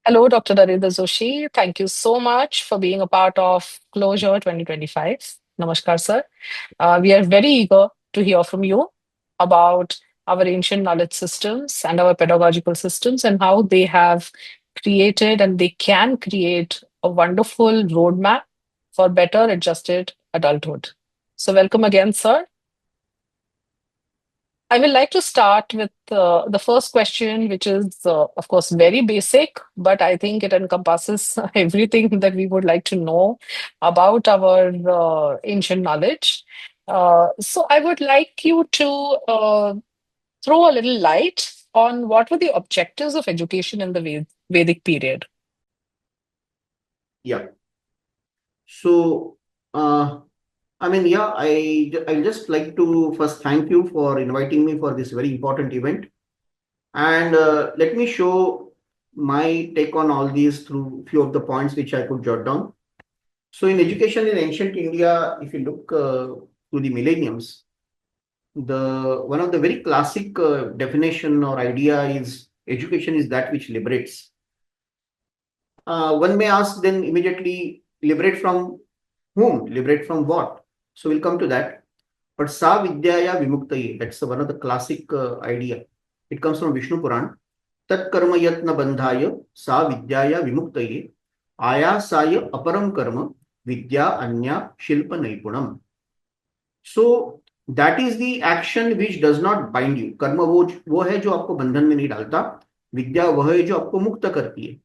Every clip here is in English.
Hello, Dr. Narendra Joshi. Thank you so much for being a part of Closure 2025. Namaskar, sir. We are very eager to hear from you about our ancient knowledge systems and our pedagogical systems and how they have created and they can create a wonderful roadmap for better adjusted adulthood. So, welcome again, sir. I would like to start with the first question, which is, of course, very basic, but I think it encompasses everything that we would like to know about our ancient knowledge. So, I would like you to throw a little light on what were the objectives of education in the Vedic period. Yeah. So, uh, I just like to first thank you for inviting me for this very important event. And let me show my take on all these through few of the points which I could jot down. So, in education in ancient India, if you look to the millenniums, the one of the very classic definition or idea is education is that which liberates. One may ask then immediately, liberate from whom? Liberate from what? So we'll come to that. But Sa Vidyaya Vimuktaye, that's one of the classic idea. It comes from Vishnu Puran. Tat karma yatna bandhaya sa vidyaya vimuktaye ayasaya aparam karma vidya anya shilpa naipunam. So that is the action which does not bind you. कर्म वो है जो आपको बंधन में नहीं डालता. विद्या वह है जो आपको मुक्त करती है.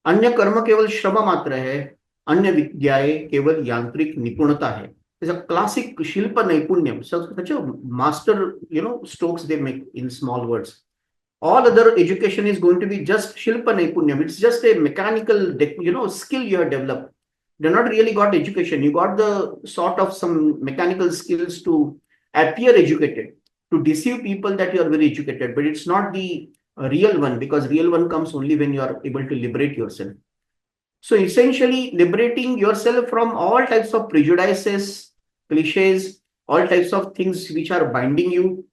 अन्य कर्म केवल श्रम मात्र है. अन्य विद्याएं केवल यांत्रिक निपुणता है. It's a classic Shilpa Naipunyam. Such a master, strokes they make in small words. All other education is going to be just Shilpa Naipunyam. It's just a mechanical, skill you have developed. You're not really got education. You got the sort of some mechanical skills to appear educated, to deceive people that you are very educated, but it's not the real one, because real one comes only when you are able to liberate yourself. So essentially liberating yourself from all types of prejudices, cliches, all types of things which are binding you.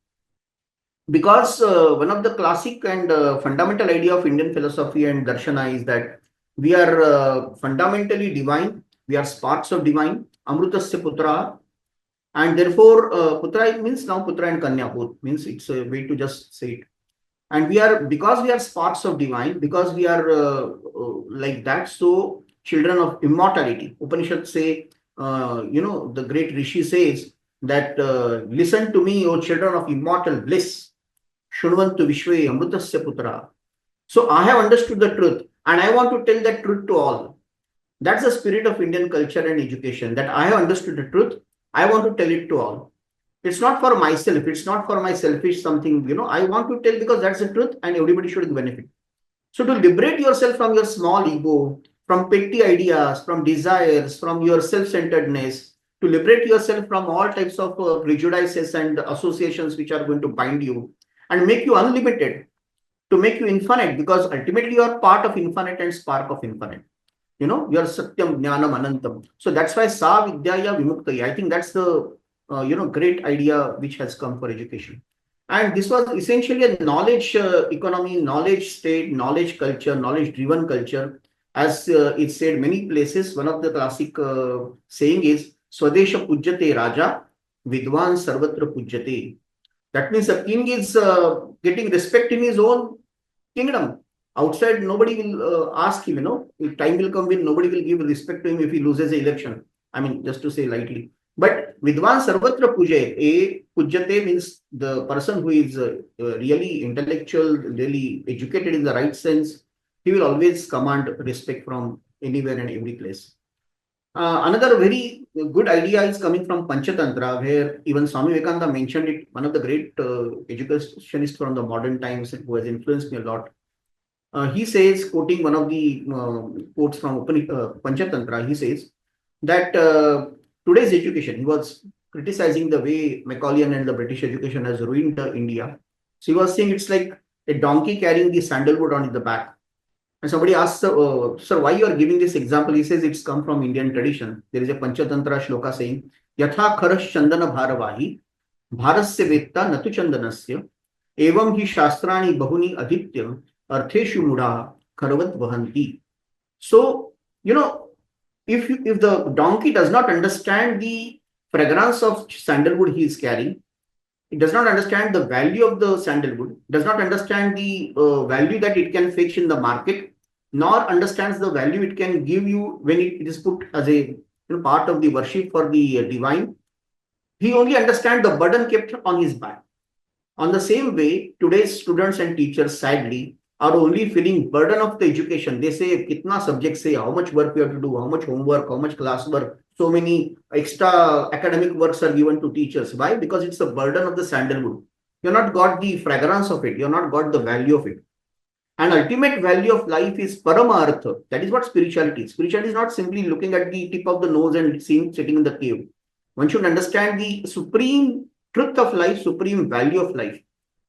Because one of the classic and fundamental idea of Indian philosophy and darshana is that we are fundamentally divine. We are sparks of divine. Amrutasya putra. And therefore, putra means now putra and kanya both. Means it's a way to just say it. And because we are sparks of divine, because we are like that, so children of immortality. Upanishad say, the great Rishi says that listen to me, O children of immortal bliss. Shunvantu Vishwe Amrutasya Putra. So I have understood the truth and I want to tell that truth to all. That's the spirit of Indian culture and education, that I have understood the truth. I want to tell it to all. It's not for myself. It's not for my selfish something, I want to tell because that's the truth and everybody should benefit. So to liberate yourself from your small ego, from petty ideas, from desires, from your self-centeredness, to liberate yourself from all types of prejudices and associations which are going to bind you and make you unlimited, to make you infinite, because ultimately you are part of infinite and spark of infinite. You are Satyam Jnanam Anantam. So that's why Sa Vidyaya Vimuktaya. I think that's the great idea which has come for education. And this was essentially a knowledge economy, knowledge state, knowledge culture, knowledge driven culture. As it's said many places, one of the classic saying is Swadesha Pujyate Raja, Vidwan Sarvatra Pujyate. That means a king is getting respect in his own kingdom. Outside, nobody will ask him, if time will come when nobody will give respect to him if he loses the election. I mean, just to say lightly. But Vidwan Sarvatra Pujay, Pujyate means the person who is really intellectual, really educated in the right sense, he will always command respect from anywhere and every place. Another very good idea is coming from Panchatantra, where even Swami Vivekananda mentioned it, one of the great educationists from the modern times who has influenced me a lot. He says, quoting one of the quotes from Panchatantra, he says that today's education, he was criticizing the way Macaulay and the British education has ruined India. So he was saying it's like a donkey carrying the sandalwood on the back. And somebody asks, sir, why you are giving this example? He says it's come from Indian tradition. There is a Panchatantra shloka saying, Yatha kharash chandana bharavahi, bharasya vetta natu chandanasya, evam hi shastrani bahuni aditya, artheshu mudha, kharvat vahanti. So, if the donkey does not understand the fragrance of sandalwood he is carrying, it does not understand the value of the sandalwood, does not understand the value that it can fetch in the market, nor understands the value it can give you when it is put as a part of the worship for the divine. He only understands the burden kept on his back. On the same way, today's students and teachers sadly are only feeling burden of the education. They say, kitna subject say, how much work we have to do, how much homework, how much classwork, so many extra academic works are given to teachers. Why? Because it's a burden of the sandalwood. You're not got the fragrance of it. You're not got the value of it. And ultimate value of life is paramartha. That is what spirituality is. Spirituality is not simply looking at the tip of the nose and seeing sitting in the cave. One should understand the supreme truth of life, supreme value of life.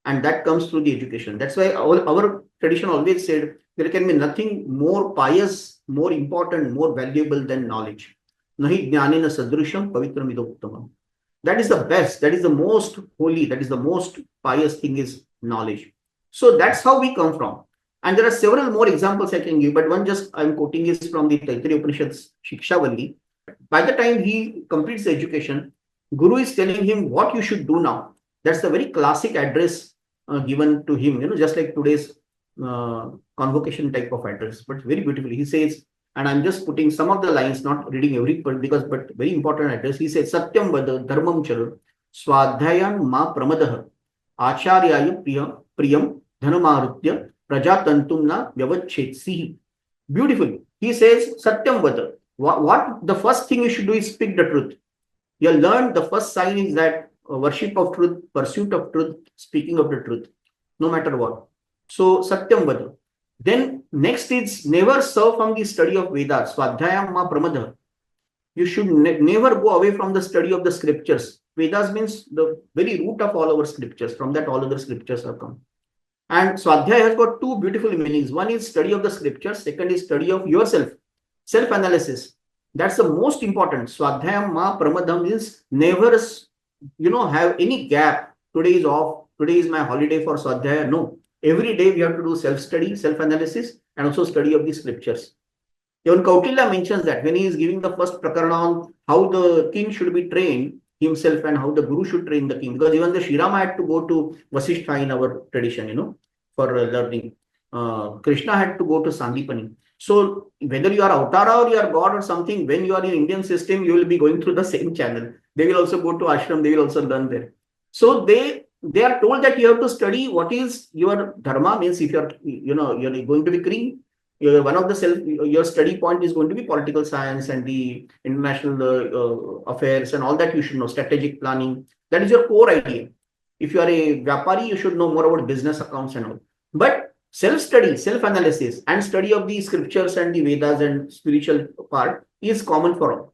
And that comes through the education. That's why our tradition always said there can be nothing more pious, more important, more valuable than knowledge. Nahi jnanena sadrusham pavitram idoktamam. That is the best, that is the most holy, that is the most pious thing is knowledge. So that's how we come from. And there are several more examples I can give, but one just I'm quoting is from the Taittiriya Upanishad's Shikshavalli. By the time he completes the education, Guru is telling him what you should do now. That's the very classic address given to him, just like today's convocation type of address, but very beautifully. He says, and I'm just putting some of the lines, not reading every part but very important address. He says, Satyam vada dharmam chara swadhyayan ma pramadah acharyaya priyam dhanamarutya prajatantum na vyavachhetsi. Beautiful. He says, Satyam vada. What the first thing you should do is speak the truth. You learn the first sign is that worship of truth, pursuit of truth, speaking of the truth, no matter what. So, Satyam vada. Then next is never serve from the study of Vedas. Swadhyayam ma pramadha. You should never go away from the study of the scriptures. Vedas means the very root of all our scriptures. From that, all other scriptures have come. And Swadhyaya has got two beautiful meanings. One is study of the scriptures. Second is study of yourself. Self-analysis. That's the most important. Swadhyayam ma pramadham means never, have any gap. Today is off. Today is my holiday for Swadhyaya. No. Every day we have to do self-study, self-analysis, and also study of the scriptures. Even Kautilya mentions that when he is giving the first prakarana on how the king should be trained himself and how the guru should train the king. Because even the Shirama had to go to Vasishtha in our tradition, for learning. Krishna had to go to Sandipani. So whether you are Avtara or you are God or something, when you are in Indian system, you will be going through the same channel. They will also go to ashram, they will also learn there. So they are told that you have to study what is your dharma, means if you're going to be king, one of your study point is going to be political science and the international affairs and all that you should know, strategic planning. That is your core idea. If you are a Vyapari, you should know more about business accounts and all. But self-study, self-analysis and study of the scriptures and the Vedas and spiritual part is common for all.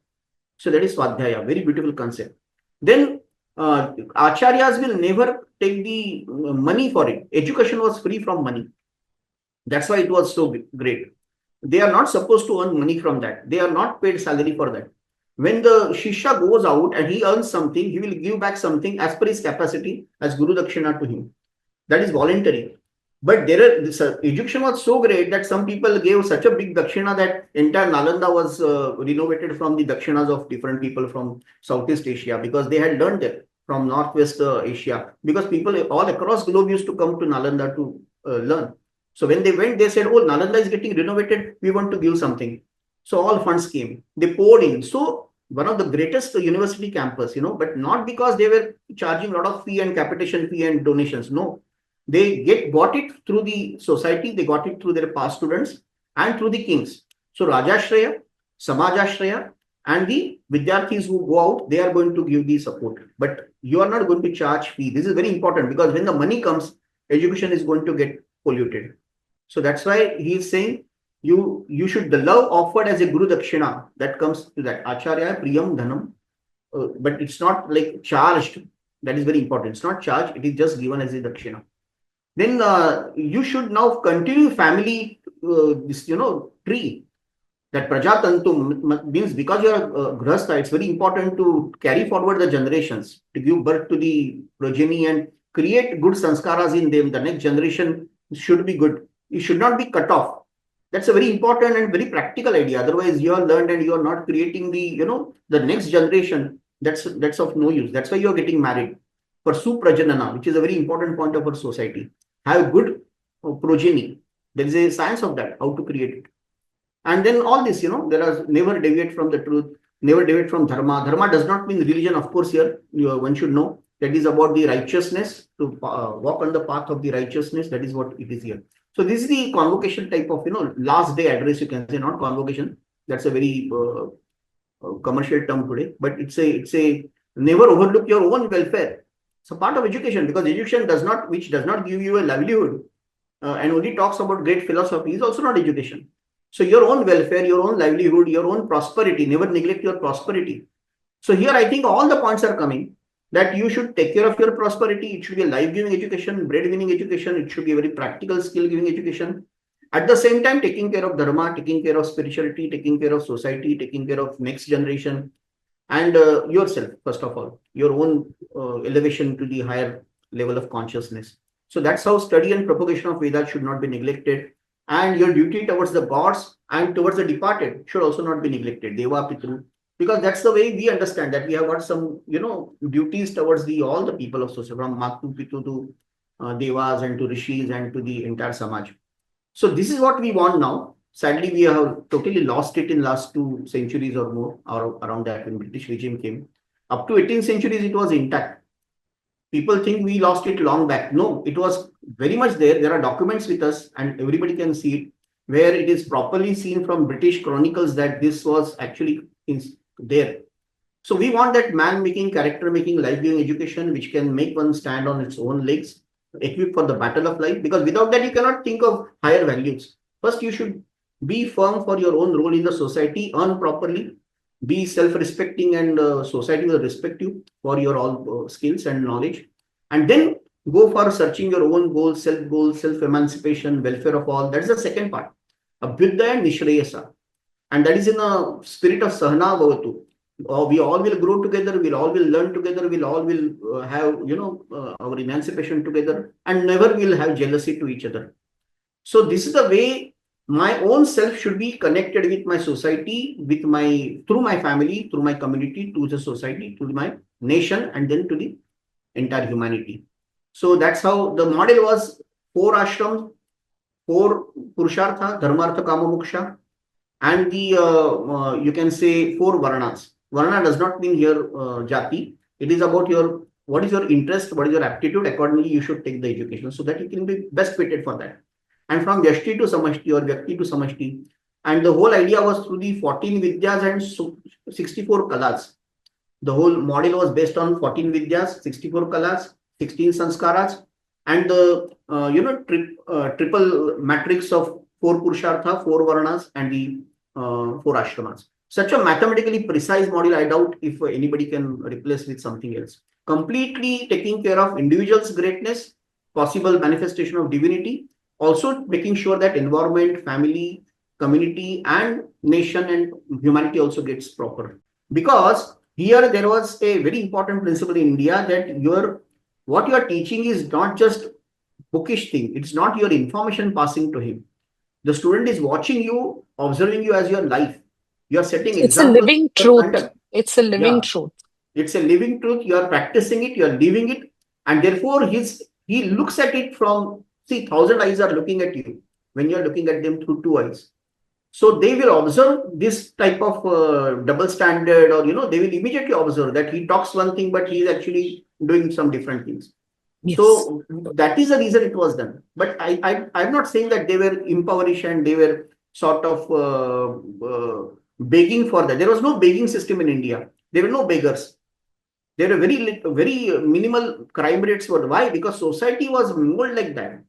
So that is Swadhyaya, very beautiful concept. Then Acharyas will never take the money for it. Education was free from money. That's why it was so great. They are not supposed to earn money from that. They are not paid salary for that. When the Shishya goes out and he earns something, he will give back something as per his capacity as Guru Dakshina to him. That is voluntary. But this education was so great that some people gave such a big Dakshina that entire Nalanda was renovated from the Dakshinas of different people from Southeast Asia, because they had learned it from Northwest Asia. Because people all across globe used to come to Nalanda to learn. So when they went, they said, oh, Nalanda is getting renovated, we want to give something. So all funds came. They poured in. So one of the greatest university campus, but not because they were charging a lot of fee and capitation fee and donations. No. They got it through the society, they got it through their past students and through the kings. So Rajashraya, Samajashraya, and the Vidyarthis who go out, they are going to give the support. But you are not going to charge fee. This is very important, because when the money comes, education is going to get polluted. So that's why he is saying you should, the love offered as a Guru Dakshina, that comes to that. Acharya Priyam Dhanam. But it's not like charged. That is very important. It's not charged. It is just given as a Dakshina. Then you should now continue family, tree. That Prajatantum means, because you are Grahastha, it's very important to carry forward the generations, to give birth to the progeny and create good sanskaras in them. The next generation should be good. It should not be cut off. That's a very important and very practical idea. Otherwise, you are learned and you are not creating the next generation. That's of no use. That's why you are getting married. Pursue prajanana, which is a very important point of our society. Have good progeny. There is a science of that, how to create it. And then all this, there are never deviate from the truth, never deviate from dharma. Dharma does not mean religion, of course, here. One should know that is about the righteousness, to walk on the path of the righteousness. That is what it is here. So this is the convocation type of, last day address, you can say, not convocation. That's a very commercial term today, but it's a never overlook your own welfare. It's a part of education, because education which does not give you a livelihood and only talks about great philosophy, is also not education. So your own welfare, your own livelihood, your own prosperity, never neglect your prosperity. So here I think all the points are coming, that you should take care of your prosperity. It should be a life-giving education, bread-winning education. It should be a very practical skill-giving education. At the same time, taking care of dharma, taking care of spirituality, taking care of society, taking care of next generation, and yourself, first of all, your own elevation to the higher level of consciousness. So that's how study and propagation of Vedas should not be neglected. And your duty towards the gods and towards the departed should also not be neglected. Deva Pitru, because that's the way we understand that we have got some, duties towards all the people of society, from Matu Pitu to Devas and to Rishis and to the entire Samaj. So this is what we want now. Sadly, we have totally lost it in last 2 centuries or more, or around that, when British regime came. Up to 18th centuries, it was intact. People think we lost it long back. No, it was very much there. There are documents with us, and everybody can see it, where it is properly seen from British chronicles that this was actually there. So we want that man-making, character-making, life-giving education, which can make one stand on its own legs, equipped for the battle of life. Because without that, you cannot think of higher values. First, you should be firm for your own role in the society, earn properly, be self-respecting, and society will respect you for your all skills and knowledge. And then go for searching your own goals, self-emancipation, welfare of all. That's the second part. Abhyudaya and Nishreyasa. And that is in a spirit of Sahana Bhavatu. We all will grow together, we'll all will learn together, we'll all will have, our emancipation together, and never will have jealousy to each other. So this is the way my own self should be connected with my society, through my family, through my community, to the society, to my nation, and then to the entire humanity. So that's how the model was: 4 ashrams, 4 purushartha, dharmartha, kama, moksha, and the you can say 4 varnas. Varna does not mean here jati. It is about what is your interest, what is your aptitude. Accordingly, you should take the education so that you can be best fitted for that. And from Vyashti to Samashti, or Vyakti to Samashti. And the whole idea was through the 14 Vidyas and 64 Kalas. The whole model was based on 14 Vidyas, 64 Kalas, 16 Sanskaras, and the triple matrix of 4 Purushartha, 4 Varnas, and the 4 Ashramas. Such a mathematically precise model, I doubt if anybody can replace with something else. Completely taking care of individual's greatness, possible manifestation of divinity, also making sure that environment, family, community, and nation and humanity also gets proper. Because here there was a very important principle in India, that what you are teaching is not just bookish thing. It's not your information passing to him. The student is watching you, observing you as your life. You are setting It's a examples living of truth. conduct. It's a living Yeah, truth. it's a living truth. You are practicing it, you are living it, and therefore he looks at it from, see, 1,000 eyes are looking at you when you are looking at them through 2 eyes. So they will observe this type of double standard, or they will immediately observe that he talks one thing, but he is actually doing some different things. Yes. So that is the reason it was done. But I'm not saying that they were impoverished and they were sort of begging for that. There was no begging system in India. There were no beggars. There were very minimal crime rates. Why? Because society was molded like that.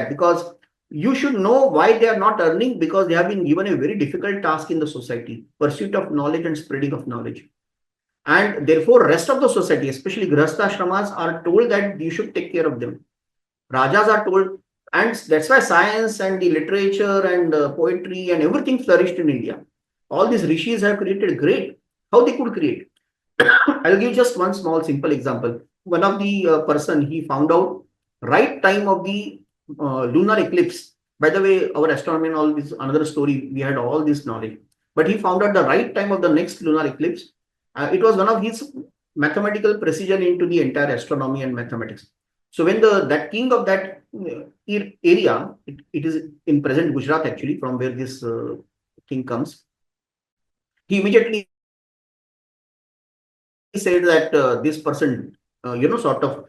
Because you should know why they are not earning, because they have been given a very difficult task in the society: pursuit of knowledge and spreading of knowledge. And therefore, rest of the society, especially Grihastha ashramas, are told that you should take care of them. Rajas are told, and that's why science and the literature and poetry and everything flourished in India. All these rishis have created great. How they could create? I'll give just one small simple example. One of the person, he found out right time of the lunar eclipse. By the way, our astronomy and all this another story. We had all this knowledge, but he found out the right time of the next lunar eclipse. It was one of his mathematical precision into the entire astronomy and mathematics. So when the that king of that area, it is in present Gujarat actually, from where this king comes, he immediately said that this person, sort of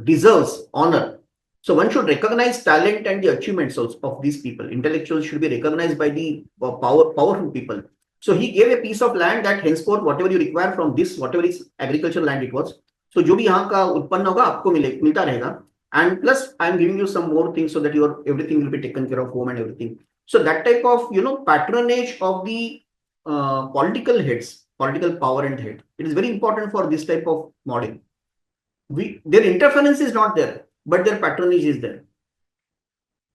deserves honor. So one should recognize talent and the achievements of these people. Intellectuals should be recognized by the powerful people. So he gave a piece of land that henceforth whatever you require from this, whatever is agricultural land it was. So जो भी यहाँ का उत्पन्न होगा आपको मिलता रहेगा. And plus I am giving you some more things so that your everything will be taken care of, home and everything. So that type of patronage of the political heads, political power and head. It is very important for this type of model. Their interference is not there, but their patronage is there.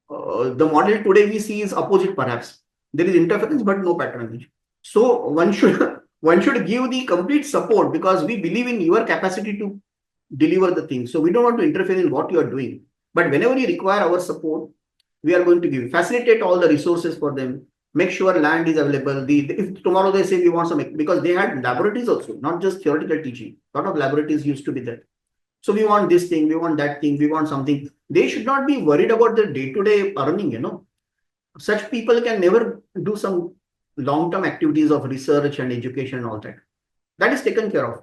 The model today we see is opposite perhaps. There is interference but no patronage. So one should one should give the complete support because we believe in your capacity to deliver the thing. So we don't want to interfere in what you are doing. But whenever you require our support, we are going to give, facilitate all the resources for them, make sure land is available. If tomorrow they say we want some, because they had laboratories also, not just theoretical teaching. A lot of laboratories used to be there. So we want this thing, we want that thing, we want something. They should not be worried about the day-to-day earning, Such people can never do some long-term activities of research and education and all that. That is taken care of.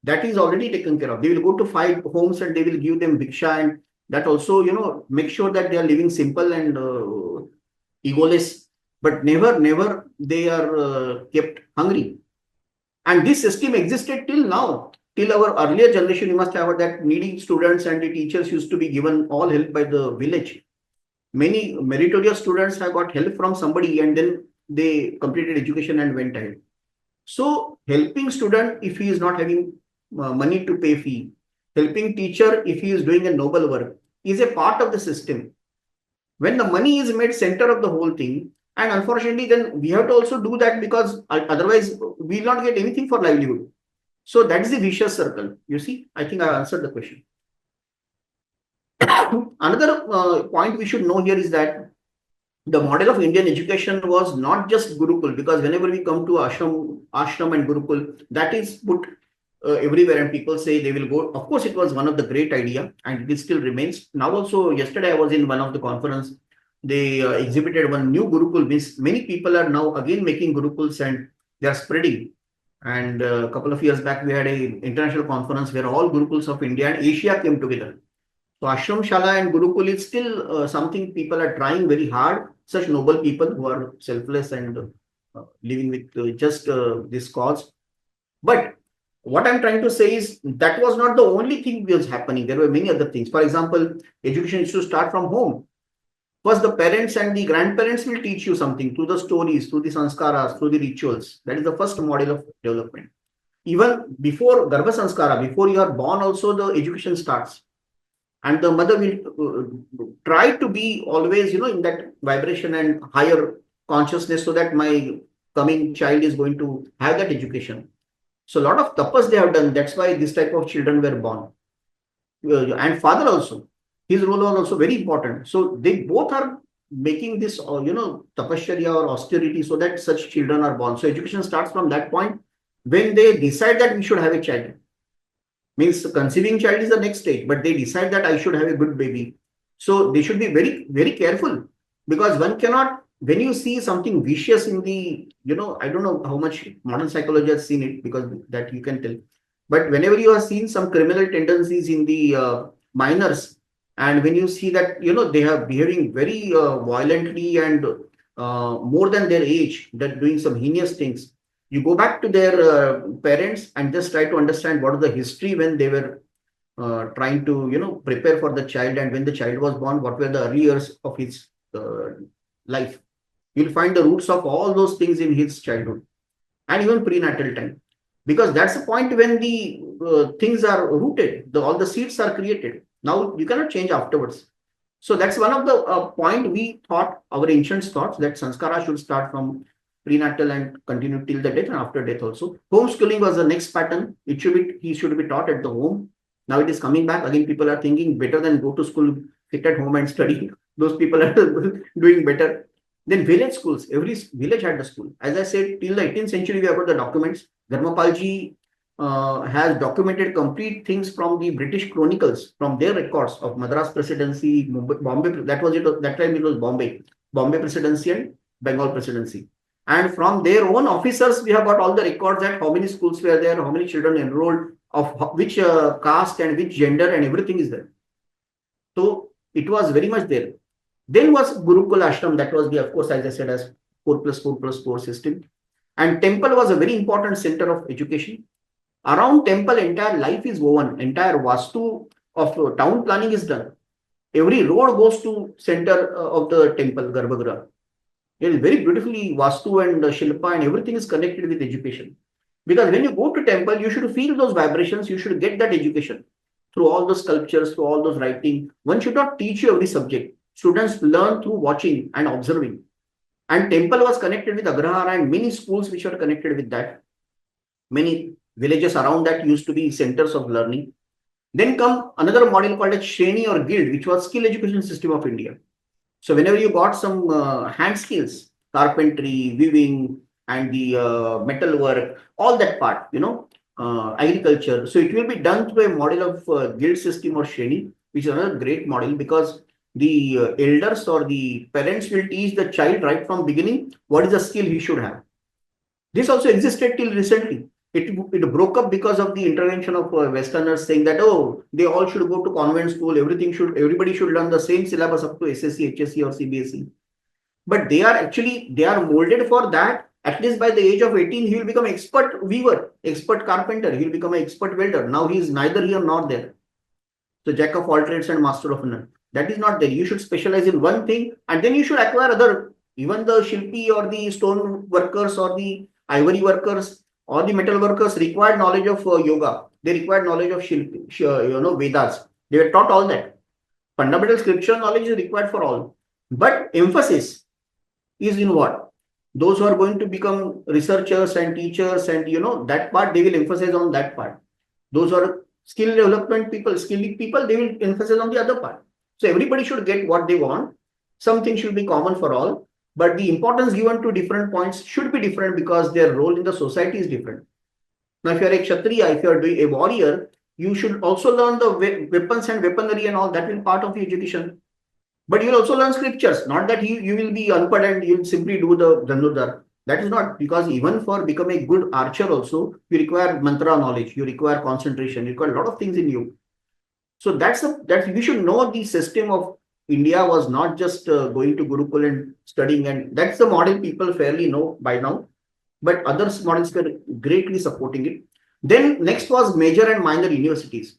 That is already taken care of. They will go to 5 homes and they will give them bhiksha, and that also, make sure that they are living simple and egoless, but never they are kept hungry. And this system existed till now. Till our earlier generation, you must have heard that needy students and the teachers used to be given all help by the village. Many meritorious students have got help from somebody and then they completed education and went ahead. So helping student if he is not having money to pay fee, helping teacher if he is doing a noble work is a part of the system. When the money is made center of the whole thing, and unfortunately then we have to also do that because otherwise we will not get anything for livelihood. So that is the vicious circle. You see, I think I answered the question. Another point we should know here is that the model of Indian education was not just Gurukul, because whenever we come to ashram and Gurukul, that is put everywhere and people say they will go. Of course, it was one of the great idea and it still remains. Now also, yesterday I was in one of the conference, they exhibited one new Gurukul. Means many people are now again making Gurukuls and they are spreading. And a couple of years back, we had an international conference where all Gurukuls of India and Asia came together. So Ashram Shala and Gurukul is still something people are trying very hard. Such noble people who are selfless and living with just this cause. But what I'm trying to say is that was not the only thing that was happening. There were many other things. For example, education is to start from home. First, the parents and the grandparents will teach you something through the stories, through the sanskaras, through the rituals. That is the first model of development. Even before Garbha Sanskara, before you are born, also the education starts. And the mother will try to be always, in that vibration and higher consciousness so that my coming child is going to have that education. So a lot of tapas they have done. That's why this type of children were born. And father also. His role was also very important. So they both are making this, tapasya or austerity so that such children are born. So education starts from that point when they decide that we should have a child. Means conceiving child is the next stage, but they decide that I should have a good baby. So they should be very, very careful because one cannot, when you see something vicious in the, I don't know how much modern psychology has seen it because that you can tell. But whenever you have seen some criminal tendencies in the minors, and when you see that, they are behaving very violently and more than their age, they're doing some heinous things. You go back to their parents and just try to understand what is the history when they were trying to, prepare for the child, and when the child was born, what were the early years of his life. You'll find the roots of all those things in his childhood and even prenatal time, because that's the point when the things are rooted, all the seeds are created. Now you cannot change afterwards. So that's one of the point we thought, our ancients thought, that sanskara should start from prenatal and continue till the death and after death also. Homeschooling was the next pattern. He should be taught at the home. Now it is coming back again. People are thinking better than go to school. sit at home and study. Those people are doing better. Then village schools, every village had a school. As I said, till the 18th century, we have got the documents. Dharmapalji has documented complete things from the British chronicles, from their records of Madras Presidency, Mumbai, Bombay. That was it. That time it was Bombay Presidency and Bengal Presidency. And from their own officers, we have got all the records that how many schools were there, how many children enrolled, of which caste and which gender, and everything is there. So it was very much there. Then was Gurukul Ashram, that was the, of course, as I said, as 4+4+4 system. And temple was a very important center of education. Around temple, entire life is woven, entire vastu of town planning is done. Every road goes to center of the temple, Garbhagriha. It is very beautifully vastu and shilpa and everything is connected with education. Because when you go to temple, you should feel those vibrations, you should get that education through all those sculptures, through all those writing. One should not teach you every subject. Students learn through watching and observing. And temple was connected with Agrahara and many schools which were connected with that. Many villages around that used to be centers of learning. Then come another model called as Shreni or Guild, which was skill education system of India. So whenever you got some hand skills, carpentry, weaving, and the metal work, all that part, agriculture. So it will be done through a model of guild system or Shreni, which is another great model because the elders or the parents will teach the child right from beginning what is the skill he should have. This also existed till recently. It broke up because of the intervention of Westerners saying that, oh, they all should go to convent school, everybody should learn the same syllabus up to SSC, HSC or CBSE. But they are molded for that. At least by the age of 18, he will become expert weaver, expert carpenter, he will become an expert welder. Now he is neither here nor there. So jack of all trades and master of none. That is not there. You should specialize in one thing and then you should acquire other, even the Shilpi or the stone workers or the ivory workers or the metal workers required knowledge of yoga. They required knowledge of Shilpi, Vedas. They were taught all that. Fundamental scripture knowledge is required for all. But emphasis is in what? Those who are going to become researchers and teachers and that part, they will emphasize on that part. Those who are skill development people, skilled people, they will emphasize on the other part. So everybody should get what they want. Something should be common for all. But the importance given to different points should be different because their role in the society is different. Now, if you are a Kshatriya, if you are doing a warrior, you should also learn the weapons and weaponry and all that will be part of the education. But you will also learn scriptures, not that you will be unpad and you will simply do the Dhanurdhar. That is not, because even for becoming a good archer also, you require mantra knowledge, you require concentration, you require a lot of things in you. So that's we should know the system of India was not just going to Gurukul and studying, and that's the model people fairly know by now. But other models were greatly supporting it. Then next was major and minor universities.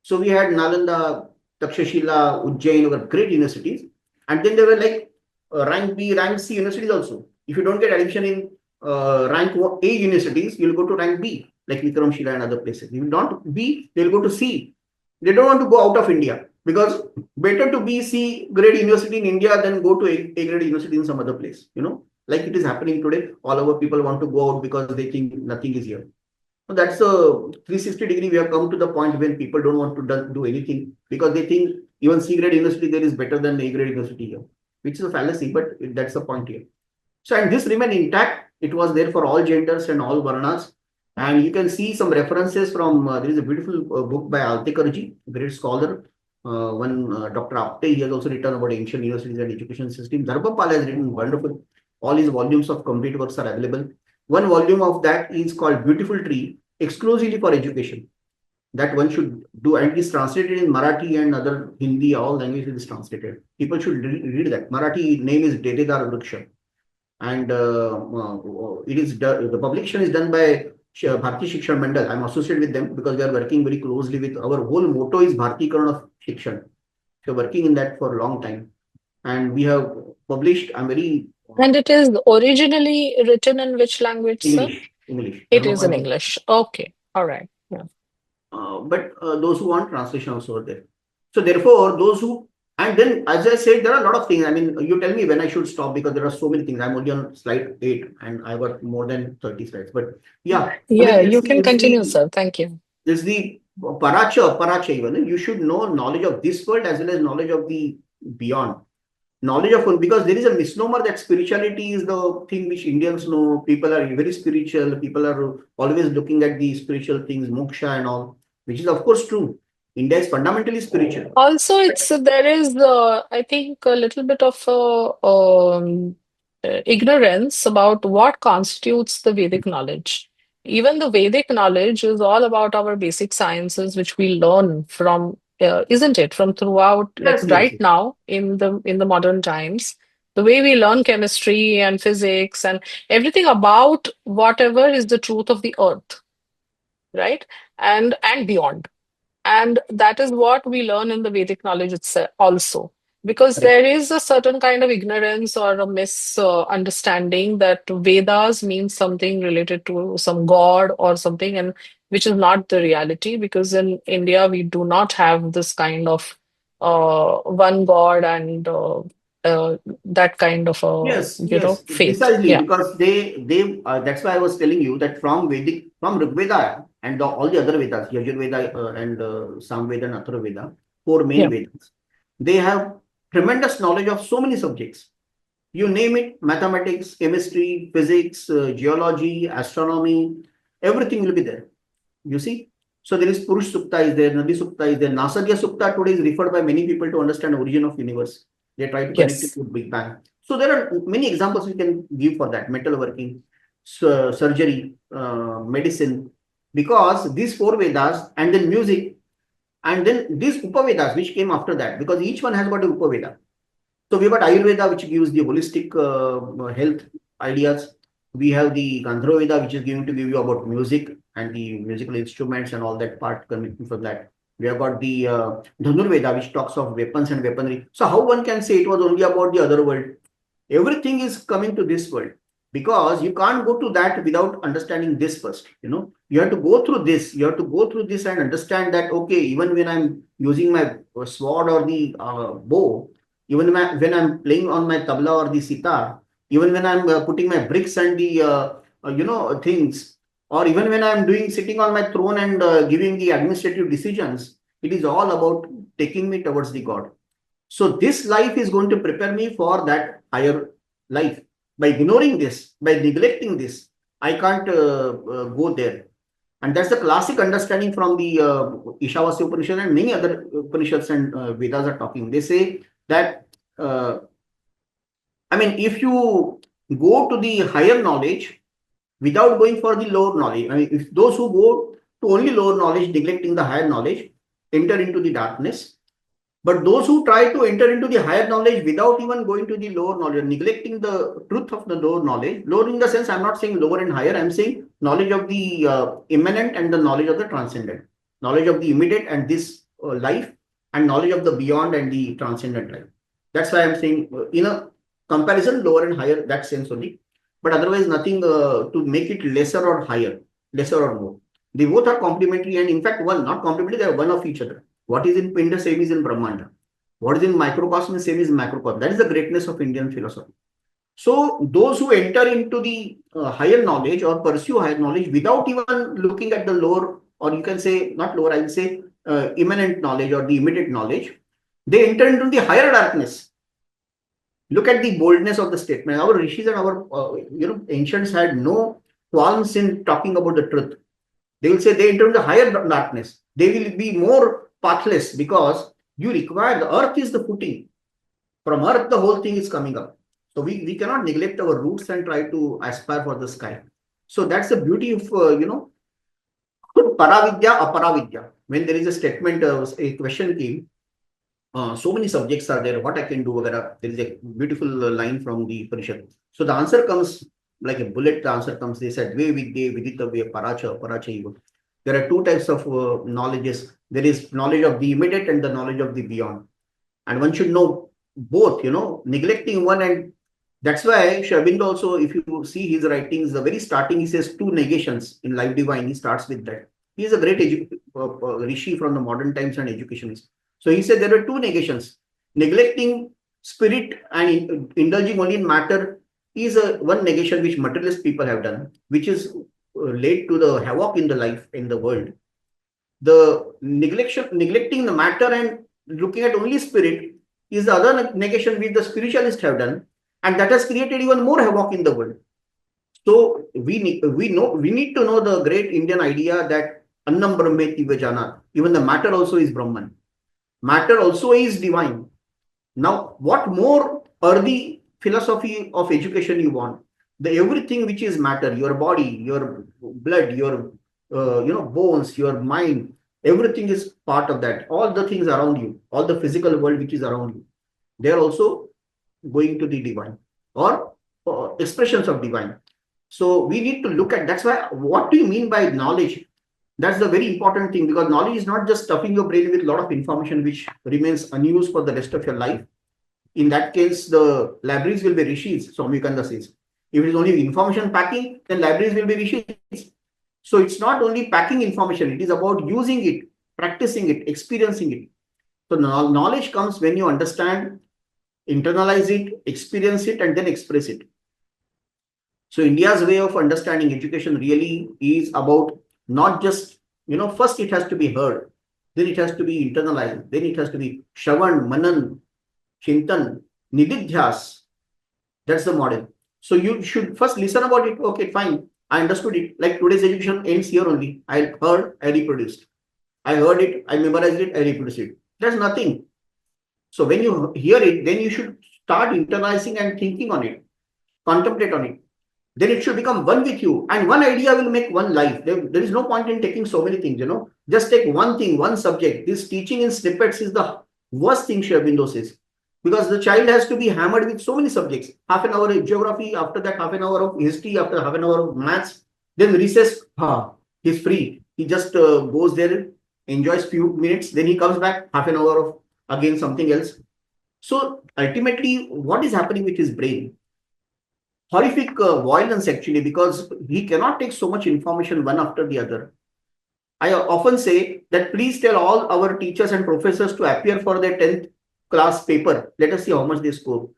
So we had Nalanda, Takshashila, Ujjain were great universities. And then there were like rank B, rank C universities also. If you don't get admission in rank A universities, you'll go to rank B, like Vikramshila and other places. If you don't B, they'll go to C. They don't want to go out of India because better to be C grade university in India than go to A grade university in some other place. Like it is happening today. All over people want to go out because they think nothing is here. So that's a 360-degree. We have come to the point when people don't want to do anything because they think even C grade university there is better than A grade university here, which is a fallacy, but that's the point here. So, and this remained intact. It was there for all genders and all varnas. And you can see some references from, there is a beautiful book by Altekarji, great scholar. Dr. Apte, he has also written about ancient universities and education system. Dharmapal has written wonderful. All his volumes of complete works are available. One volume of that is called Beautiful Tree, exclusively for education. That one should do, and it is translated in Marathi and other Hindi, all languages it is translated. People should read that. Marathi name is Dededar Vriksha. And the publication is done by Bharti Shikshan Mandal. I'm associated with them because we are working very closely with, our whole motto is Bhartikaran of Shikshan. So working in that for a long time. And we have published, I'm very And it is originally written in which language, sir? English. It is in English. Okay. All right. Yeah. But those who want translation also are there. So therefore, those who, and then as I said, there are a lot of things. I mean, you tell me when I should stop because there are so many things. I'm only on slide 8 and I got more than 30 slides. But yeah. Yeah, you can continue, sir. Thank you. It's the paracha even. You should know knowledge of this world as well as knowledge of the beyond. Knowledge of, because there is a misnomer that spirituality is the thing which Indians know. People are very spiritual. People are always looking at the spiritual things, moksha and all, which is of course true. India is fundamentally spiritual. Also, it's there is, I think, a little bit of ignorance about what constitutes the Vedic knowledge. Even the Vedic knowledge is all about our basic sciences, which we learn from, isn't it? From throughout, like Yes, yes, right yes. now in the modern times, the way we learn chemistry and physics and everything about whatever is the truth of the earth, right? And beyond. And that is what we learn in the Vedic knowledge itself also. Because Correct. there is a certain kind of ignorance or a misunderstanding that Vedas means something related to some god or something, and which is not the reality. Because in India, we do not have this kind of one god and that kind of Yes, yes, faith. precisely, Yeah. because they that's why I was telling you that from Vedic, from Rig Veda and all the other Vedas, Yajur Veda and Samveda and Atharva Veda, four main Yeah. Vedas, they have tremendous knowledge of so many subjects. You name it, mathematics, chemistry, physics, geology, astronomy, everything will be there. You see? So there is Purush Sukta is there, Nadi Sukta is there. Nasagya Sukta today is referred by many people to understand origin of universe. They try to connect it Yes. to Big Bang. So there are many examples we can give for that. Metalworking, surgery, medicine, because these four Vedas and then music and then these Upavedas which came after that, because each one has got a Upaveda. So we have got Ayurveda, which gives the holistic health ideas. We have the Anthroposophy, which is going to give you about music and the musical instruments and all that part coming from that. We have got the Dhanurveda, which talks of weapons and weaponry. So how one can say it was only about the other world? Everything is coming to this world, because you can't go to that without understanding this first. You have to go through this. You have to go through this and understand that, okay, even when I'm using my sword or the bow, even when I'm playing on my tabla or the sitar, even when I'm putting my bricks and the things, or even when I'm doing sitting on my throne and giving the administrative decisions, it is all about taking me towards the God. So this life is going to prepare me for that higher life. By ignoring this, by neglecting this, I can't go there. And that's the classic understanding from the Ishavasya Upanishad and many other Upanishads and Vedas are talking. They say that, uh, if you go to the higher knowledge without going for the lower knowledge, if those who go to only lower knowledge, neglecting the higher knowledge, enter into the darkness, but those who try to enter into the higher knowledge without even going to the lower knowledge, neglecting the truth of the lower knowledge, lower in the sense, I'm not saying lower and higher, I'm saying knowledge of the immanent and the knowledge of the transcendent, knowledge of the immediate and this life, and knowledge of the beyond and the transcendent life. That's why I'm saying, in a comparison, lower and higher, that sense only. But otherwise, nothing to make it lesser or higher, lesser or more. They both are complementary, and in fact, one, not complementary, they are one of each other. What is in Pinda, same is in Brahmanda. What is in microcosm, same is in macrocosm. That is the greatness of Indian philosophy. So those who enter into the higher knowledge or pursue higher knowledge without even looking at the lower, or you can say not lower, I will say immanent knowledge or the immediate knowledge, they enter into the higher darkness. Look at the boldness of the statement. Our rishis and our ancients had no qualms in talking about the truth. They will say they enter into the higher darkness. They will be more pathless, because you require, the earth is the footing. From earth, the whole thing is coming up. So we cannot neglect our roots and try to aspire for the sky. So that's the beauty of, paravidya, aparavidya. When there is a statement, a question came, so many subjects are there, what I can do, there is a beautiful line from the Upanishad. So the answer comes like a bullet, the answer comes, they said, Ve vidye viditavya paracha, paracha eva. There are two types of knowledges. There is knowledge of the immediate and the knowledge of the beyond. And one should know both, neglecting one. And that's why Sri also, if you see his writings, the very starting, he says two negations in Life Divine. He starts with that. He is a great rishi from the modern times and educationist. So he said there are two negations. Neglecting spirit and indulging only in matter is one negation which materialist people have done, which is led to the havoc in the life, in the world. The neglecting the matter and looking at only spirit is the other negation which the spiritualists have done, and that has created even more havoc in the world. So we need to know the great Indian idea that annam brahmeti vajana. Even the matter also is Brahman. Matter also is divine. Now, what more earthy philosophy of education you want? The everything which is matter, your body, your blood, your bones, your mind, everything is part of that. All the things around you, all the physical world which is around you, they are also going to the divine or expressions of divine. So we need to look at, that's why, what do you mean by knowledge? That's the very important thing, because knowledge is not just stuffing your brain with a lot of information which remains unused for the rest of your life. In that case, the libraries will be rishis, Swami Kanda says. If it is only information packing, then libraries will be rishis. So it's not only packing information, it is about using it, practicing it, experiencing it. So knowledge comes when you understand, internalize it, experience it, and then express it. So India's way of understanding education really is about not just, first it has to be heard, then it has to be internalized, then it has to be Shravan, Manan, Chintan, Nididhyas. That's the model. So you should first listen about it. Okay, fine. I understood it. Like today's education ends here only. I heard, I reproduced. I heard it, I memorized it, I reproduced it. There's nothing. So when you hear it, then you should start internalizing and thinking on it, contemplate on it. Then it should become one with you. And one idea will make one life. There is no point in taking so many things, Just take one thing, one subject. This teaching in snippets is the worst thing Sri Aurobindo says. Because the child has to be hammered with so many subjects. Half an hour of geography, after that half an hour of history, after half an hour of maths. Then recess, he's free. He just goes there, enjoys few minutes, then he comes back, half an hour of again something else. So ultimately, what is happening with his brain? Horrific violence actually, because he cannot take so much information one after the other. I often say that please tell all our teachers and professors to appear for their 10th class paper. Let us see how much they score.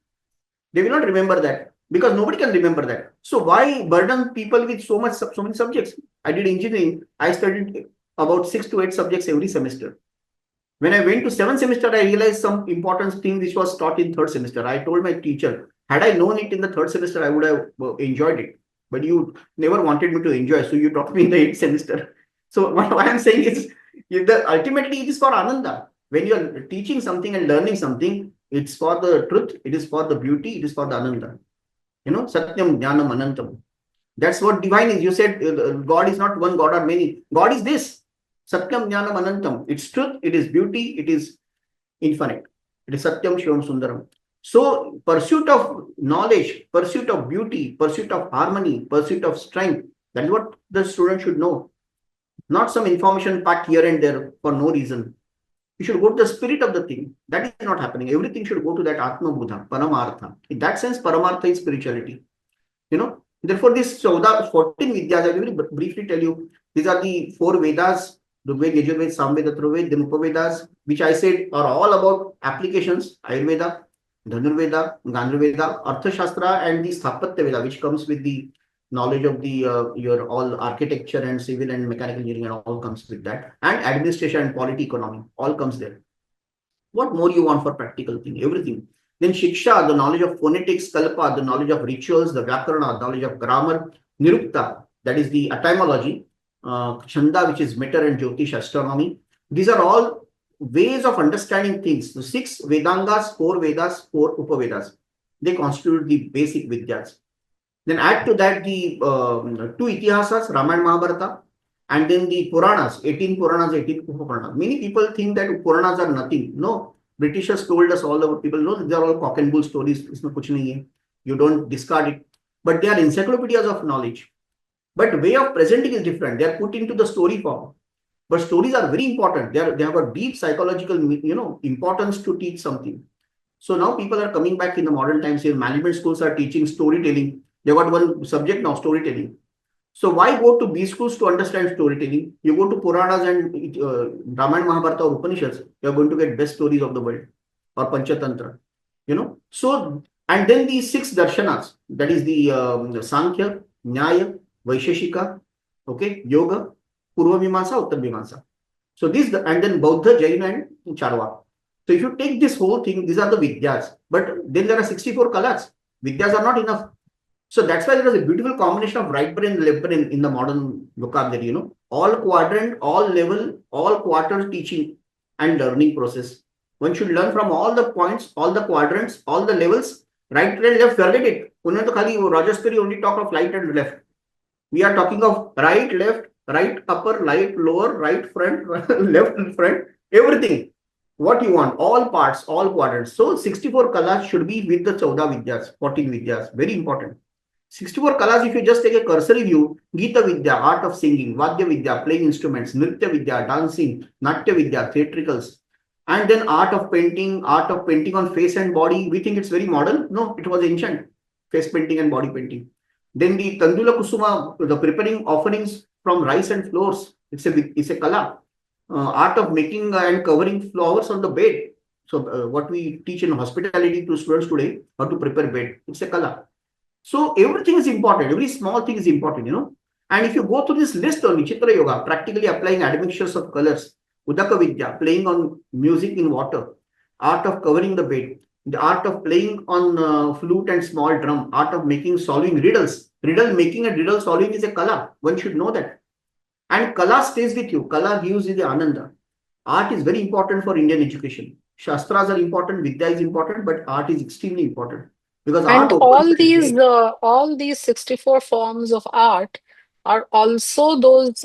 They will not remember that because nobody can remember that. So why burden people with so many subjects? I did engineering. I studied about 6 to 8 subjects every semester. When I went to 7th semester, I realized some important thing which was taught in 3rd semester. I told my teacher, had I known it in the 3rd semester, I would have enjoyed it. But you never wanted me to enjoy, so you taught me in the 8th semester. So what I'm saying is, ultimately it is for Ananda. When you are teaching something and learning something, it's for the truth, it is for the beauty, it is for the Ananda. Satyam, Jnanam, Anantam. That's what divine is. You said God is not one, God are many. God is this. Satyam, Jnanam, Anantam. It's truth, it is beauty, it is infinite. It is Satyam, Shivam, Sundaram. So, pursuit of knowledge, pursuit of beauty, pursuit of harmony, pursuit of strength, that is what the student should know. Not some information packed here and there for no reason. You should go to the spirit of the thing. That is not happening. Everything should go to that Atma Buddha, Paramartha. In that sense, Paramartha is spirituality. Therefore, this 14 Vidyas, I will very briefly tell you, these are the 4 Vedas, Rigveda, Yajurveda, Samveda, Atharvaveda, the Upavedas, which I said are all about applications, Ayurveda, Dhanurveda, Gandharveda, Arthashastra, and the Sthapatya Veda, which comes with the knowledge of the your all architecture and civil and mechanical engineering, and all comes with that, and administration and polity economy, all comes there. What more you want for practical thing? Everything. Then Shiksha, the knowledge of phonetics, Kalpa, the knowledge of rituals, the Vyakarana, the knowledge of grammar, Nirukta, that is the etymology, Chanda, which is meter and Jyotish, astronomy. These are all ways of understanding things. The 6 Vedangas, 4 Vedas, 4 Upavedas. They constitute the basic Vidyas. Then add to that the 2 Itihasas, Ramayana, Mahabharata, and then the Puranas, 18 Puranas, 18 Upapuranas. Many people think that Puranas are nothing. No, Britishers told us all over people, no, they are all cock and bull stories. You don't discard it. But they are encyclopedias of knowledge. But way of presenting is different. They are put into the story form. But stories are very important. They have a deep psychological, importance to teach something. So now people are coming back in the modern times here. Management schools are teaching storytelling. They got one subject now, storytelling. So why go to B schools to understand storytelling? You go to Puranas and Ramayana, Mahabharata or Upanishads, you are going to get best stories of the world, or Panchatantra. So, and then the 6 darshanas, that is the Sankhya, Nyaya, Vaisheshika, okay, Yoga, Purva Mimamsa, Uttar Mimamsa. So this, and then Buddha, Jain, and Charva. So if you take this whole thing, these are the Vidyas. But then there are 64 kalas. Vidyas are not enough. So that's why there is a beautiful combination of right brain and left brain in the modern vocabulary, all quadrant, all level, all quarter teaching and learning process. One should learn from all the points, all the quadrants, all the levels, right brain, left, forget it. Rajasthani only talk of right and left. We are talking of right, left, right upper, right lower, right front, left front, everything. What you want, all parts, all quadrants. So 64 kalas should be with the 14 vidyas, 14 vidyas. Very important. 64 kalas, if you just take a cursory view, Gita Vidya, art of singing, Vadya Vidya, playing instruments, Nritya Vidya, dancing, Natya Vidya, theatricals, and then art of painting on face and body. We think it's very modern. No, it was ancient. Face painting and body painting. Then the Tandula Kusuma, the preparing offerings from rice and flours. It's a kala. Art of making and covering flowers on the bed. So what we teach in hospitality to students today, how to prepare bed. It's a kala. So everything is important. Every small thing is important. And if you go through this list only, Chitra Yoga, practically applying admixtures of colors, Udaka Vidya, playing on music in water, art of covering the bed, the art of playing on flute and small drum, art of making solving riddles. Riddle making and riddle solving is a kala. One should know that. And kala stays with you. Kala gives you the ananda. Art is very important for Indian education. Shastras are important, Vidya is important, but art is extremely important because art And opens the gate. all these 64 forms of art are also those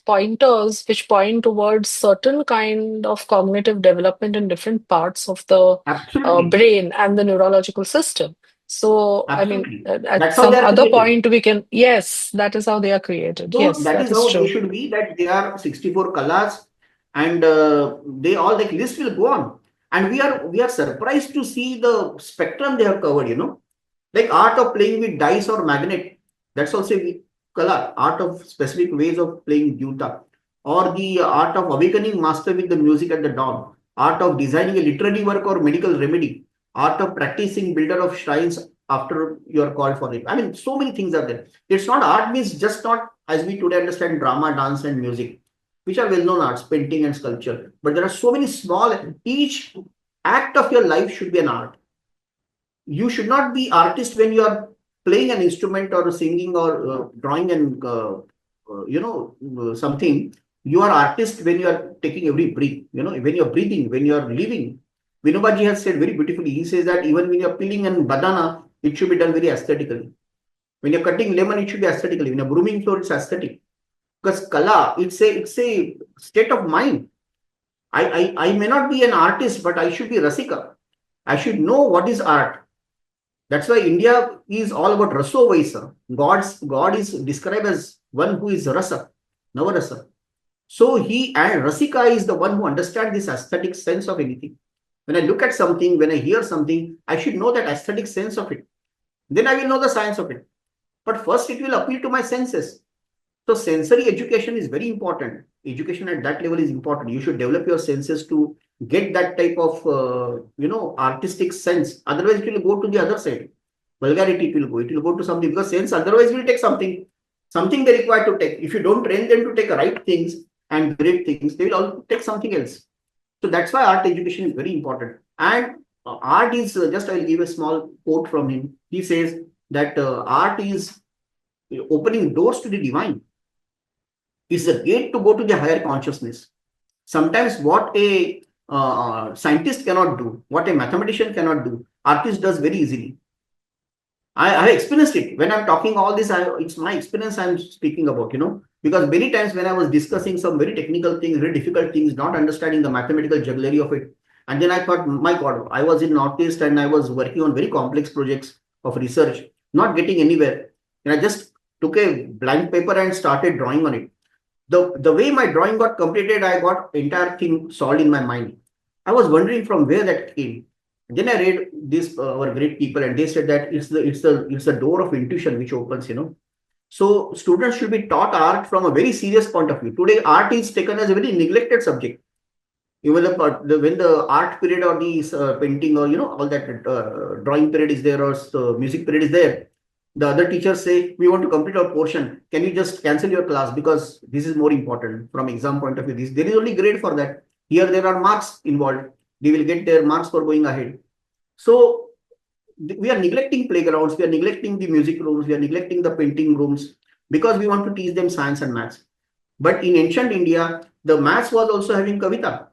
pointers which point towards certain kind of cognitive development in different parts of the Absolutely. brain and the neurological system. So, I mean, Absolutely. at That's how they some are other created. point we can, yes, that is how they are created. So Yes, that that is is how they true. should be, that they are 64 colors, and they all, like, list will go on. And we are surprised to see the spectrum they have covered. Like art of playing with dice or magnet. That's also a color. Art of specific ways of playing Yuta. Or the art of awakening master with the music at the dawn. Art of designing a literary work or medical remedy. Art of practicing builder of shrines after you are called for it. I mean, so many things are there. It's not art means just not as we today understand drama, dance, and music, which are well-known arts, painting and sculpture. But there are so many small, each act of your life should be an art. You should not be artist when you are playing an instrument or singing or drawing and something. You are artist when you are taking every breath, when you are breathing, when you are living. Vinobaji has said very beautifully. He says that even when you are peeling an banana, it should be done very aesthetically. When you're cutting lemon, it should be aesthetically. When you're brooming floor, it's aesthetic. Because kala, it's a state of mind. I may not be an artist, but I should be rasika. I should know what is art. That's why India is all about raso vaisa. God is described as one who is rasa, navarasa. So he and Rasika is the one who understands this aesthetic sense of anything. When I look at something, when I hear something, I should know that aesthetic sense of it. Then I will know the science of it. But first, it will appeal to my senses. So sensory education is very important. Education at that level is important. You should develop your senses to get that type of artistic sense. Otherwise, it will go to the other side. Vulgarity, it will go. It will go to something because sense otherwise will take something they require to take. If you don't train them to take right things and great things, they will all take something else. So that's why art education is very important. And art is just, I'll give a small quote from him. He says that art is opening doors to the divine. It's a gate to go to the higher consciousness. Sometimes what a scientist cannot do, what a mathematician cannot do, artist does very easily. I experienced it. When I'm talking all this, it's my experience I'm speaking about. Because many times when I was discussing some very technical things, very difficult things, not understanding the mathematical jugglery of it, and then I thought, my God, I was in Northeast and I was working on very complex projects of research, not getting anywhere. And I just took a blank paper and started drawing on it. The way my drawing got completed, I got entire thing solved in my mind. I was wondering from where that came. Then I read this our great people, and they said that it's the door of intuition which opens. So students should be taught art from a very serious point of view. Today, art is taken as a very neglected subject. Even when the art period or the painting or all that drawing period is there or music period is there, The other teachers say, we want to complete our portion. Can you just cancel your class because this is more important from exam point of view? There is only grade for that. Here there are marks involved. They will get their marks for going ahead. So we are neglecting playgrounds, we are neglecting the music rooms, we are neglecting the painting rooms because we want to teach them science and maths. But in ancient India, the maths was also having kavita.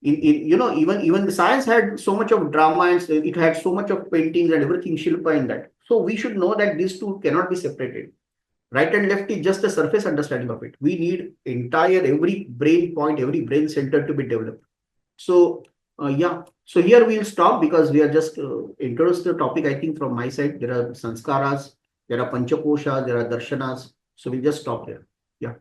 Even the science had so much of drama and it had so much of paintings and everything shilpa in that. So we should know that these two cannot be separated. Right and left is just a surface understanding of it. We need entire every brain point, every brain center to be developed. So yeah, so here we'll stop because we are just introduced the topic. I think from my side there are sanskaras, there are panchakoshas, there are darshanas. So we'll just stop there. Yeah.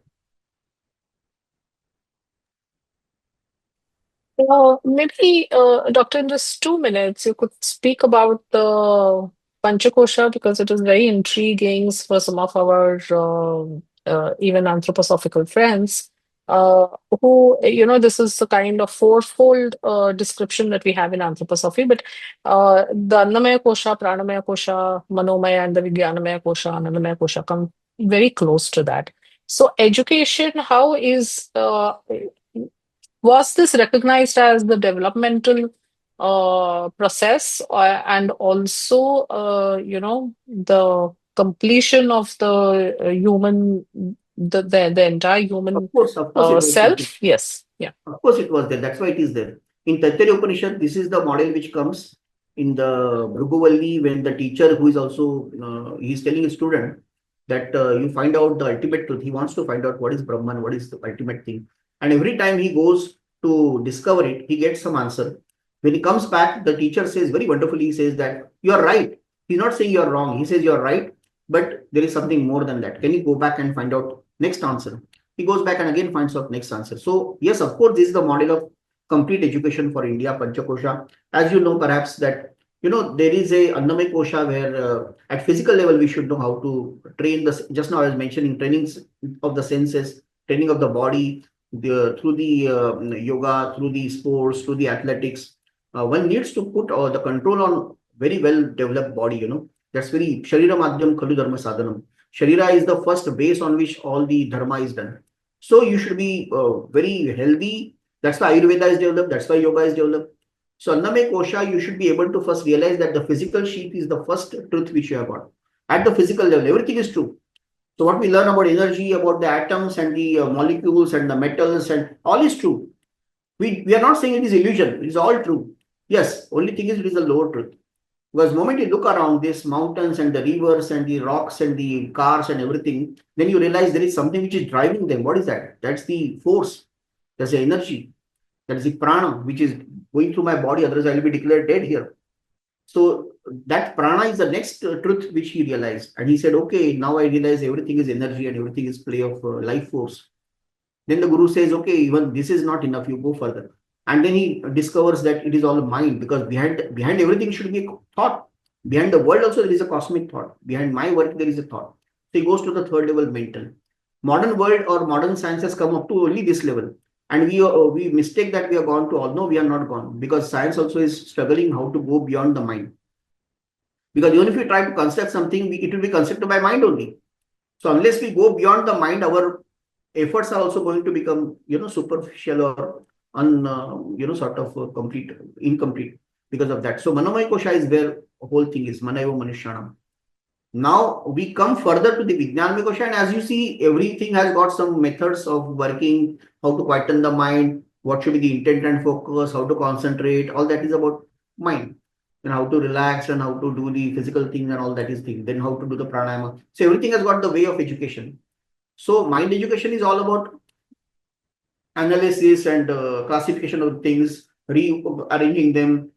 Maybe, Doctor, in just 2 minutes, you could speak about the Panchakosha because it is very intriguing for some of our even anthroposophical friends who, this is the kind of fourfold description that we have in anthroposophy. But the Annamaya Kosha, Pranamaya Kosha, Manomaya, and the Vijnanamaya Kosha, Anandamaya Kosha come very close to that. So, education, how is was this recognized as the developmental process and also, the completion of the human, the entire human Of course, it was there. self? Yes. Yeah. Of course, it was there. That's why it is there. In Taittiriya Upanishad, this is the model which comes in the Bhruguvalli when the teacher who is also, he is telling a student that you find out the ultimate truth. He wants to find out what is Brahman, what is the ultimate thing. And every time he goes to discover it, he gets some answer. When he comes back, the teacher says very wonderfully, he says that you are right. He's not saying you are wrong. He says you are right, but there is something more than that. Can you go back and find out next answer? He goes back and again finds out next answer. So yes, of course, this is the model of complete education for India, Panchakosha. As you know, perhaps that, there is a Annamaya Kosha where at physical level, we should know how to train just now I was mentioning trainings of the senses, training of the body, through the yoga, through the sports, through the athletics. One needs to put the control on very well developed body, that's very Sharira Madhyam Khalu Dharma Sadhanam. Sharira is the first base on which all the dharma is done. So you should be very healthy. That's why Ayurveda is developed. That's why yoga is developed. So Annamaya Kosha, you should be able to first realize that the physical sheath is the first truth which you have got. At the physical level, everything is true. So what we learn about energy, about the atoms and the molecules and the metals and all is true. We are not saying it is illusion. It is all true. Yes, only thing is it is a lower truth. Because the moment you look around these mountains and the rivers and the rocks and the cars and everything, then you realize there is something which is driving them. What is that? That's the force. That's the energy. That is the prana, which is going through my body. Otherwise, I will be declared dead here. So that prana is the next truth which he realized. And he said, okay, now I realize everything is energy and everything is play of life force. Then the guru says, okay, even this is not enough. You go further. And then he discovers that it is all mind because behind everything should be a thought. Behind the world also there is a cosmic thought. Behind my work there is a thought. So he goes to the third level, mental. Modern world or modern science has come up to only this level. And we mistake that we have gone to all. No, we are not gone because science also is struggling how to go beyond the mind. Because even if we try to construct something, it will be constructed by mind only. So unless we go beyond the mind, our efforts are also going to become, superficial or sort of complete, incomplete because of that. So Manomaya Kosha is where the whole thing is, Manaiva Manushyanam. Now we come further to the Vijnanamaya Kosha, and as you see, everything has got some methods of working, how to quieten the mind, what should be the intent and focus, how to concentrate, all that is about mind. And how to relax and how to do the physical things and all that is thing. Then how to do the pranayama. So everything has got the way of education. So mind education is all about analysis and classification of things, rearranging them,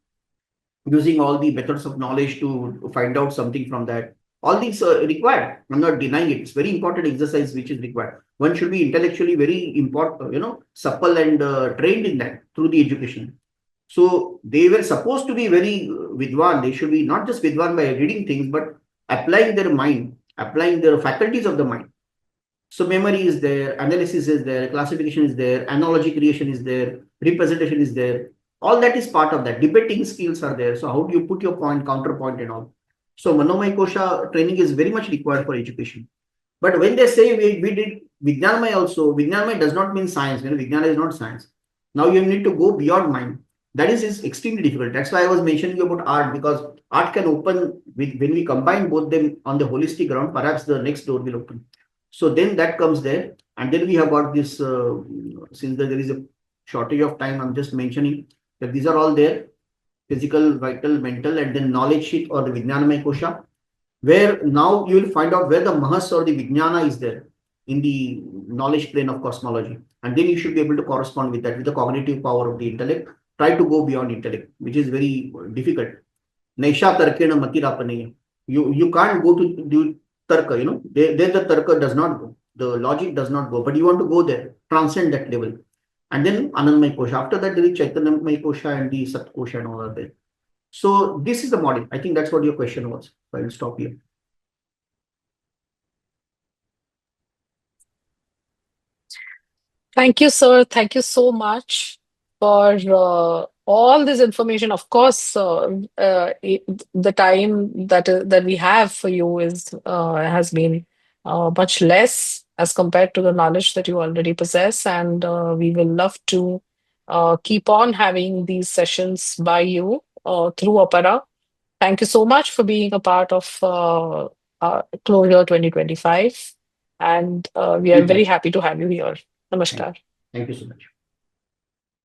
using all the methods of knowledge to find out something from that. All these are required. I'm not denying it. It's very important exercise which is required. One should be intellectually very important, supple and trained in that through the education. So they were supposed to be very vidwan. They should be not just vidwan by reading things, but applying their mind, applying their faculties of the mind. So memory is there, analysis is there, classification is there, analogy creation is there, representation is there. All that is part of that. Debating skills are there. So how do you put your point, counterpoint and all? So Manomay Kosha training is very much required for education. But when they say we did Vijnanamay also, Vijnanamay does not mean science. Vijnana is not science. Now you need to go beyond mind. That is extremely difficult. That's why I was mentioning you about art, because art can open with, when we combine both them on the holistic ground, perhaps the next door will open. So then that comes there. And then we have got this, since there is a shortage of time, I'm just mentioning that these are all there: physical, vital, mental, and then knowledge sheet or the Vijnanamay Kosha, where now you will find out where the Mahas or the Vijnana is there in the knowledge plane of cosmology. And then you should be able to correspond with that, with the cognitive power of the intellect. Try to go beyond intellect, which is very difficult. Naisha tarkena matirapanaya. You can't go to do tarka, there the tarka does not go. The logic does not go, but you want to go there, transcend that level. And then Anandmay Kosha. After that, there is Chaitanyamay Kosha and the Sat Kosha and all are there. So this is the model. I think that's what your question was. So I will stop here. Thank you, sir. Thank you so much for all this information. Of course, the time that we have for you is has been much less as compared to the knowledge that you already possess, and we will love to keep on having these sessions by you through Opera. Thank you so much for being a part of Closure 2025, and we are Thank very you. happy to have you here. Thank, Namaskar. thank you so much.